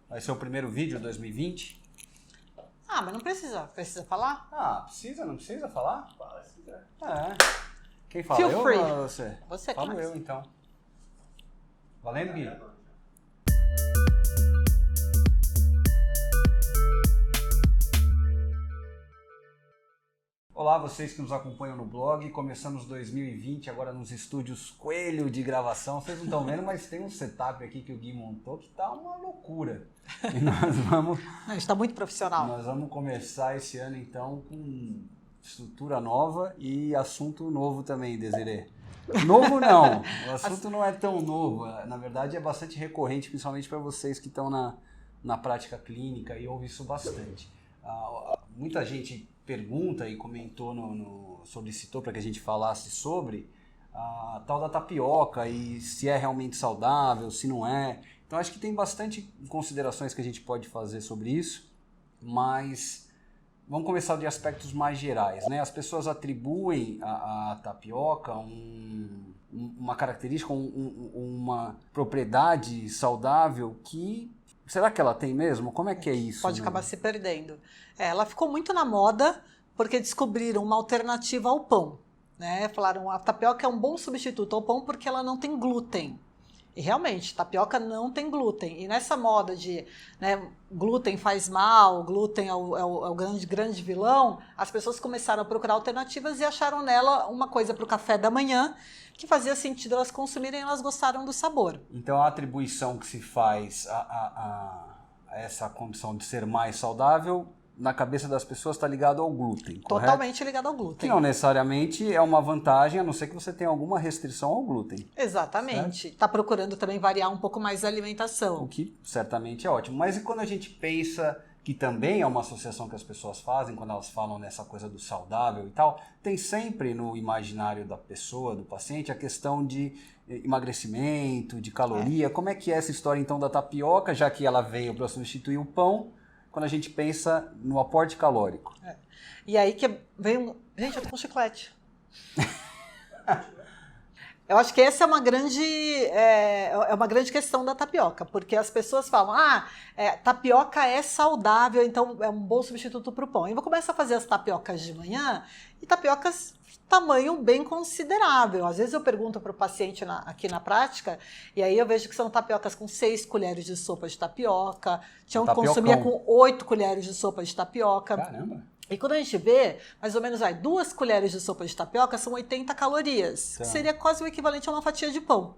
Vai ser o primeiro vídeo de 2020. Ah, mas não precisa. Precisa falar? Ah, precisa? Não precisa falar? Fala se quiser. Quem fala? Feel eu free. ou você? Você Falo começa. eu, então. Valendo, Gui? Olá, vocês que nos acompanham no blog. Começamos 2020 agora nos estúdios Coelho de gravação. Vocês não estão vendo, mas tem um setup aqui que o Gui montou que tá uma loucura. E A gente está muito profissional. nós vamos começar esse ano então com estrutura nova e assunto novo também, Desirê. Novo não, o assunto não é tão novo. Na verdade é bastante recorrente, principalmente para vocês que estão na prática clínica e ouvem isso bastante. Muita gente pergunta e comentou, solicitou para que a gente falasse sobre a tal da tapioca e se é realmente saudável, se não é. Então acho que tem bastante considerações que a gente pode fazer sobre isso, mas vamos começar de aspectos mais gerais, né? As pessoas atribuem à tapioca uma característica, uma propriedade saudável que... Será que ela tem mesmo? Como é que é isso? Pode acabar se perdendo. Ela ficou muito na moda porque descobriram uma alternativa ao pão, né? Falaram a tapioca é um bom substituto ao pão porque ela não tem glúten. E realmente, tapioca não tem glúten. E nessa moda de glúten faz mal, glúten é o grande vilão, as pessoas começaram a procurar alternativas e acharam nela uma coisa para o café da manhã que fazia sentido elas consumirem e elas gostaram do sabor. Então a atribuição que se faz a essa condição de ser mais saudável, na cabeça das pessoas está ligado ao glúten, correto? Totalmente ligado ao glúten. Que não necessariamente é uma vantagem, a não ser que você tenha alguma restrição ao glúten. Exatamente. Está procurando também variar um pouco mais a alimentação. O que certamente é ótimo. Mas e quando a gente pensa que também é uma associação que as pessoas fazem, quando elas falam nessa coisa do saudável e tal, tem sempre no imaginário da pessoa, do paciente, a questão de emagrecimento, de caloria. Como é que é essa história então da tapioca, já que ela veio para substituir o pão, quando a gente pensa no aporte calórico? E aí que vem Gente, eu tô com chiclete. Eu acho que essa é uma grande questão da tapioca, porque as pessoas falam, tapioca é saudável, então é um bom substituto para o pão. E eu vou começar a fazer as tapiocas de manhã, e tapiocas tamanho bem considerável. Às vezes eu pergunto para o paciente aqui na prática, e aí eu vejo que são tapiocas com 6 colheres de sopa de tapioca, tinha um que consumia com 8 colheres de sopa de tapioca. Caramba! E quando a gente vê, mais ou menos, 2 colheres de sopa de tapioca são 80 calorias, que seria quase o equivalente a uma fatia de pão.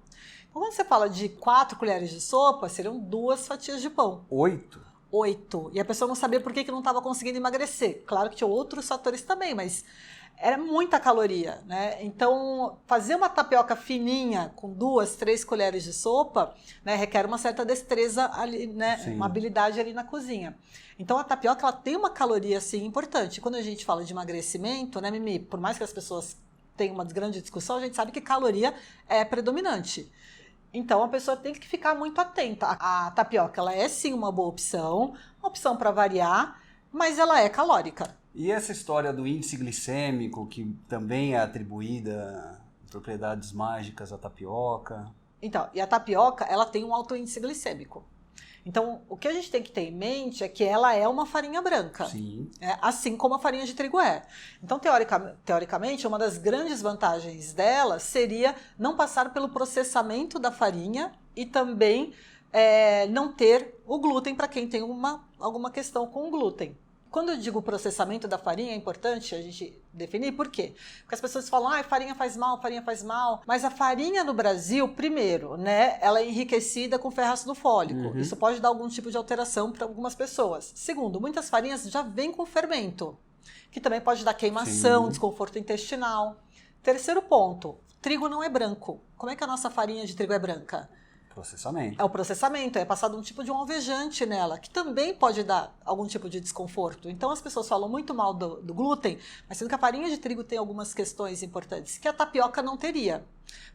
Então, quando você fala de 4 colheres de sopa, seriam 2 fatias de pão. 8? 8. E a pessoa não sabia por que não estava conseguindo emagrecer. Claro que tinha outros fatores também, mas era muita caloria, né? Então, fazer uma tapioca fininha com 2, 3 colheres de sopa, né, requer uma certa destreza ali, né? Uma habilidade ali na cozinha. Então, a tapioca ela tem uma caloria, assim, importante. Quando a gente fala de emagrecimento, né, Mimi? Por mais que as pessoas tenham uma grande discussão, a gente sabe que caloria é predominante. Então, a pessoa tem que ficar muito atenta. A tapioca, ela é, sim, uma boa opção, uma opção para variar, mas ela é calórica. E essa história do índice glicêmico, que também é atribuída propriedades mágicas à tapioca? Então, e a tapioca, ela tem um alto índice glicêmico. Então, o que a gente tem que ter em mente é que ela é uma farinha branca. Sim. Assim como a farinha de trigo é. Então, teoricamente, uma das grandes vantagens dela seria não passar pelo processamento da farinha e também não ter o glúten para quem tem alguma questão com o glúten. Quando eu digo processamento da farinha, é importante a gente definir por quê. Porque as pessoas falam, farinha faz mal, mas a farinha no Brasil, primeiro, né, ela é enriquecida com ferroácido fólico. Isso pode dar algum tipo de alteração para algumas pessoas. Segundo, muitas farinhas já vêm com fermento, que também pode dar queimação, desconforto intestinal. Terceiro ponto, trigo não é branco. Como é que a nossa farinha de trigo é branca? Processamento. É o processamento, é passado um tipo de um alvejante nela, que também pode dar algum tipo de desconforto. Então as pessoas falam muito mal do glúten, mas sendo que a farinha de trigo tem algumas questões importantes que a tapioca não teria.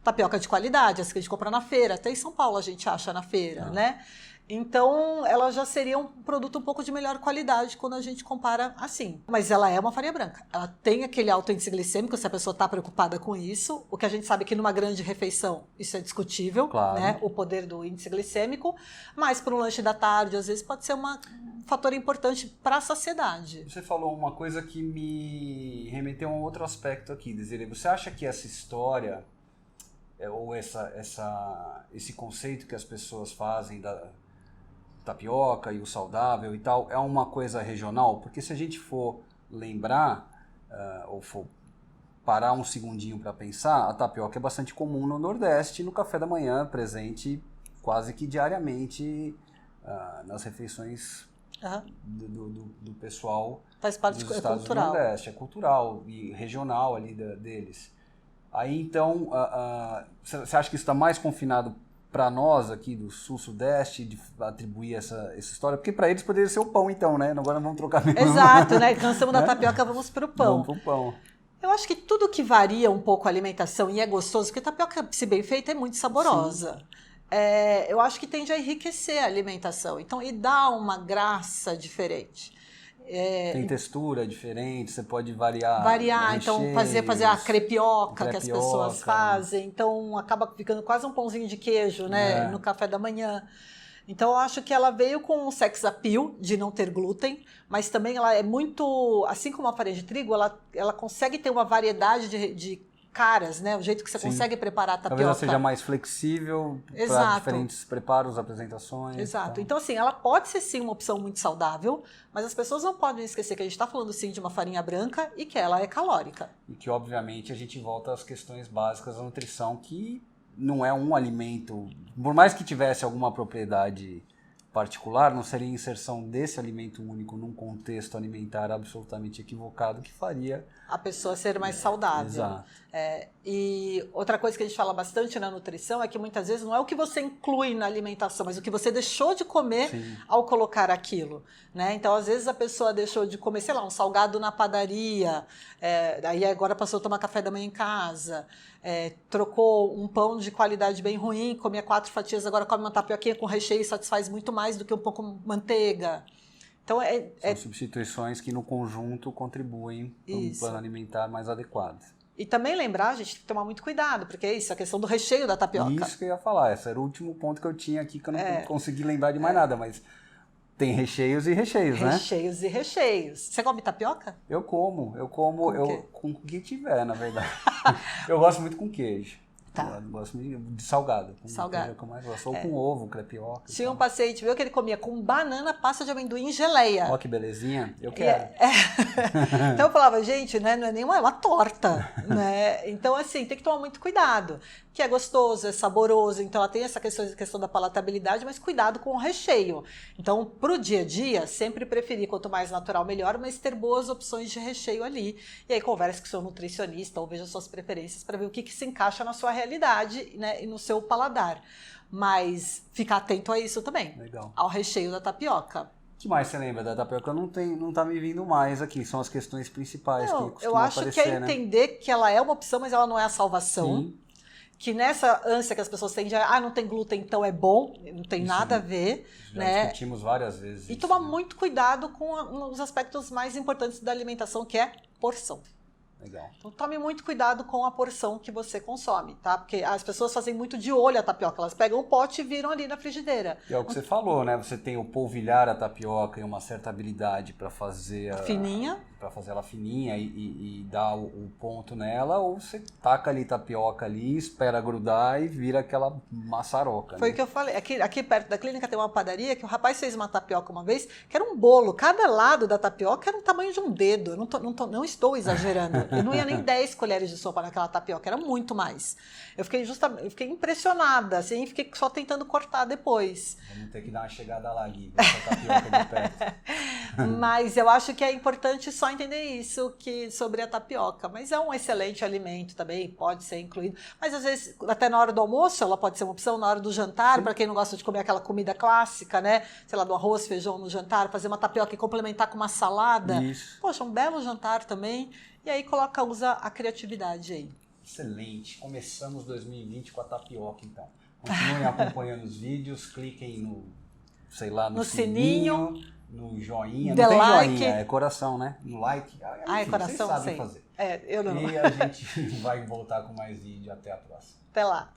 Tapioca de qualidade, essa que a gente compra na feira, até em São Paulo a gente acha na feira, né? Então, ela já seria um produto um pouco de melhor qualidade quando a gente compara assim. Mas ela é uma farinha branca. Ela tem aquele alto índice glicêmico, se a pessoa está preocupada com isso. O que a gente sabe que numa grande refeição, isso é discutível, Claro. né? O poder do índice glicêmico. Mas para um lanche da tarde, às vezes, pode ser um fator importante para a saciedade. Você falou uma coisa que me remeteu a um outro aspecto aqui, Desiree. Você acha que essa história, ou esse conceito que as pessoas fazem da tapioca e o saudável e tal, é uma coisa regional? Porque se a gente for lembrar, ou for parar um segundinho para pensar, a tapioca é bastante comum no Nordeste, no café da manhã, presente quase que diariamente nas refeições do pessoal. Faz parte, dos é estados cultural. do Nordeste, é cultural e regional ali deles. Aí então, você acha que isso está mais confinado para nós aqui do Sul-Sudeste, de atribuir essa história? Porque para eles poderia ser o pão então, né? Agora vamos trocar mesmo. Exato, né? Cansamos da tapioca, vamos para o pão. Vamos pro pão. Eu acho que tudo que varia um pouco a alimentação e é gostoso, porque a tapioca, se bem feita, é muito saborosa. Eu acho que tende a enriquecer a alimentação. Então, e dá uma graça diferente. Tem textura diferente, você pode variar. Então fazer a crepioca que as pessoas fazem. Então, acaba ficando quase um pãozinho de queijo, né? No café da manhã. Então, eu acho que ela veio com um sex appeal de não ter glúten, mas também ela é muito, assim como a farinha de trigo, ela consegue ter uma variedade de caras, né? O jeito que você consegue preparar a tapioca. Talvez ela seja mais flexível para diferentes preparos, apresentações. Exato. Então, assim, ela pode ser sim uma opção muito saudável, mas as pessoas não podem esquecer que a gente está falando sim de uma farinha branca e que ela é calórica. E que, obviamente, a gente volta às questões básicas da nutrição, que não é um alimento, por mais que tivesse alguma propriedade particular, não seria a inserção desse alimento único num contexto alimentar absolutamente equivocado que faria a pessoa ser mais saudável. Exato. E outra coisa que a gente fala bastante na nutrição é que muitas vezes não é o que você inclui na alimentação, mas o que você deixou de comer ao colocar aquilo, né? Então, às vezes a pessoa deixou de comer, sei lá, um salgado na padaria, aí agora passou a tomar café da manhã em casa, trocou um pão de qualidade bem ruim, comia 4 fatias, agora come uma tapioquinha com recheio e satisfaz muito mais do que um pouco manteiga. Então, são substituições que no conjunto contribuem para um plano alimentar mais adequado. E também lembrar, a gente tem que tomar muito cuidado, porque é isso, a questão do recheio da tapioca. Isso que eu ia falar, esse era o último ponto que eu tinha aqui, que eu não consegui lembrar de mais nada, mas tem recheios e recheios, né? Recheios e recheios. Você come tapioca? Eu como com o que tiver, na verdade. Eu gosto muito com queijo. Tá. Eu gosto de salgado. Salgado. É o que eu mais gosto. Ou com ovo, crepioca. Tinha um paciente meu que ele comia com banana, pasta de amendoim e geleia. Ó, que belezinha. Eu quero. Então eu falava, gente, né, não é nem uma torta, né? Então, assim, tem que tomar muito cuidado. Que é gostoso, é saboroso, então ela tem essa questão da palatabilidade, mas cuidado com o recheio. Então, pro dia a dia, sempre preferir, quanto mais natural, melhor, mas ter boas opções de recheio ali. E aí converse com o seu nutricionista ou veja suas preferências para ver o que se encaixa na sua realidade, né, e no seu paladar. Mas ficar atento a isso também. Legal. Ao recheio da tapioca. O que mais você lembra da tapioca? Não tá me vindo mais aqui, são as questões principais que costumam eu acho aparecer, que é entender que ela é uma opção, mas ela não é a salvação. Sim. Que nessa ânsia que as pessoas têm de não tem glúten, então é bom, não tem nada a ver. Já discutimos várias vezes. E tomar muito cuidado com os aspectos mais importantes da alimentação, que é porção. Legal. Então tome muito cuidado com a porção que você consome, tá? Porque as pessoas fazem muito de olho a tapioca, elas pegam o pote e viram ali na frigideira. E é o que você falou, né? Você tem o polvilhar a tapioca e uma certa habilidade para fazer fininha, para fazer ela fininha e dar o ponto nela, ou você taca ali tapioca ali, espera grudar e vira aquela maçaroca. Foi o que eu falei. Aqui perto da clínica tem uma padaria que o rapaz fez uma tapioca uma vez, que era um bolo. Cada lado da tapioca era o tamanho de um dedo. Eu não estou exagerando. Eu não ia nem 10 colheres de sopa naquela tapioca, era muito mais. Eu fiquei impressionada, assim, fiquei só tentando cortar depois. Vamos ter que dar uma chegada lá, Gui, com essa tapioca de perto. Mas eu acho que é importante só entender isso sobre a tapioca. Mas é um excelente alimento também, pode ser incluído. Mas às vezes, até na hora do almoço, ela pode ser uma opção, na hora do jantar, para quem não gosta de comer aquela comida clássica, né? Sei lá, do arroz, feijão no jantar, fazer uma tapioca e complementar com uma salada. Isso. Poxa, um belo jantar também. E aí usa a criatividade aí. Excelente. Começamos 2020 com a tapioca, então. Continuem acompanhando os vídeos, cliquem sei lá, no sininho, no joinha. The Não tem like. joinha, é coração, né? No like. Ah, é Enfim, coração? vocês sabem Sei. fazer. Eu não. E a gente vai voltar com mais vídeo. Até a próxima. Até lá.